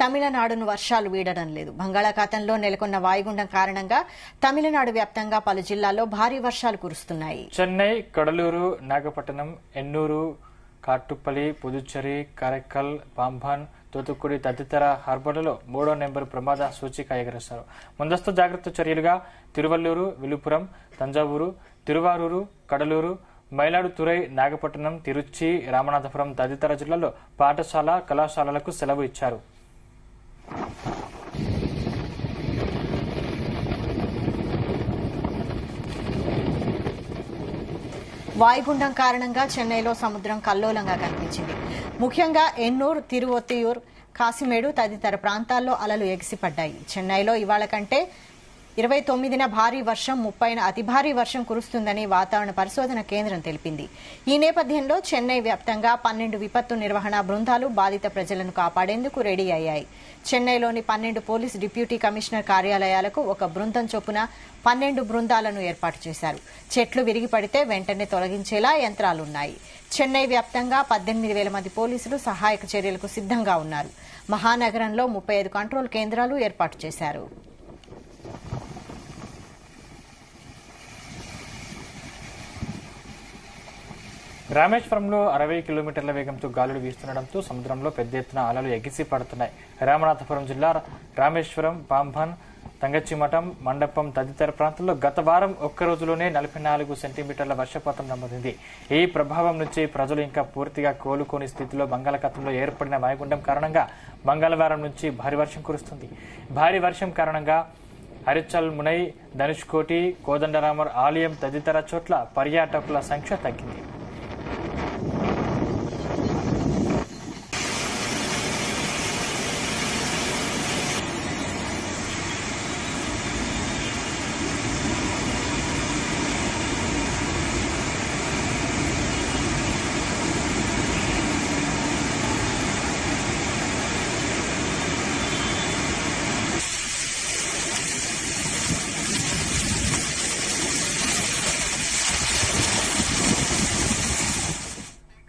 తమిళనాడును వర్షాలు వీడడం లేదు. బంగాళాఖాతంలో నెలకొన్న వాయుగుండం కారణంగా తమిళనాడు వ్యాప్తంగా పలు జిల్లాల్లో భారీ వర్షాలు కురుస్తున్నాయి. చెన్నై, కడలూరు, నాగపట్టణం, ఎన్నూరు, కాట్టుపల్లి, పుదుచ్చేరి, కారైక్కల్, పాంబన్, తూతుక్కుడి తదితర హార్బర్లలో 3వ నెంబర్ ప్రమాద సూచిక ఎగరేశారు. ముందస్తు జాగ్రత్త చర్యలుగా తిరువల్లూరు, విలుపురం, తంజావూరు, తిరువారూరు, కడలూరు, మైలాడుతురై, నాగపట్టణం, తిరుచి, రామనాథపురం తదితర జిల్లాల్లో పాఠశాల, కళాశాలలకు సెలవు ఇచ్చారు. వాయుగుండం కారణంగా చెన్నైలో సముద్రం కల్లోలంగా కనిపించింది. ముఖ్యంగా ఎన్నూర్, తిరువొత్తియూర్, కాసిమేడు తదితర ప్రాంతాల్లో అలలు ఎగిసిపడ్డాయి. చెన్నైలో ఇవాళ కంటే 29న భారీ వర్షం, 30న అతి భారీ వర్షం కురుస్తుందని వాతావరణ పరిశోధన కేంద్రం తెలిపింది. ఈ నేపథ్యంలో చెన్నై వ్యాప్తంగా 12 విపత్తు నిర్వహణ బృందాలు బాధిత ప్రజలను కాపాడేందుకు రెడీ అయ్యాయి. చెన్నైలోని 12 పోలీస్ డిప్యూటీ కమిషనర్ కార్యాలయాలకు ఒక బృందం చొప్పున 12 బృందాలను ఏర్పాటు చేశారు. చెట్లు విరిగి పడితే వెంటనే తొలగించేలా యంత్రాలున్నాయి. చెన్నై వ్యాప్తంగా 18,000 మంది పోలీసులు సహాయక చర్యలకు సిద్దంగా ఉన్నారు. మహానగరంలో 35 కంట్రోల్ కేంద్రాలు ఏర్పాటు చేశారు. రామేశ్వరంలో 60 కిలోమీటర్ల వేగంతో గాలులు వీస్తుండటంతో సముద్రంలో పెద్ద ఎత్తున అలలు ఎగిసి పడుతున్నాయి. రామనాథపురం జిల్లా రామేశ్వరం, పాంబన్, తంగచ్చిమఠం, మండపం తదితర ప్రాంతాల్లో గత వారం ఒక్క రోజులోనే 44 సెంటీమీటర్ల వర్షపాతం నమోదైంది. ఈ ప్రభావం నుంచి ప్రజలు ఇంకా పూర్తిగా కోలుకోని స్థితిలో బంగాళాఖాతంలో ఏర్పడిన వాయుగుండం కారణంగా మంగళవారం నుంచి భారీ వర్షం కురుస్తుంది. భారీ వర్షం కారణంగా హరిచల్, మునై, ధనుష్కోటి, కోదండరామర్ ఆలయం తదితర చోట్ల పర్యాటకుల సంఖ్య తగ్గింది.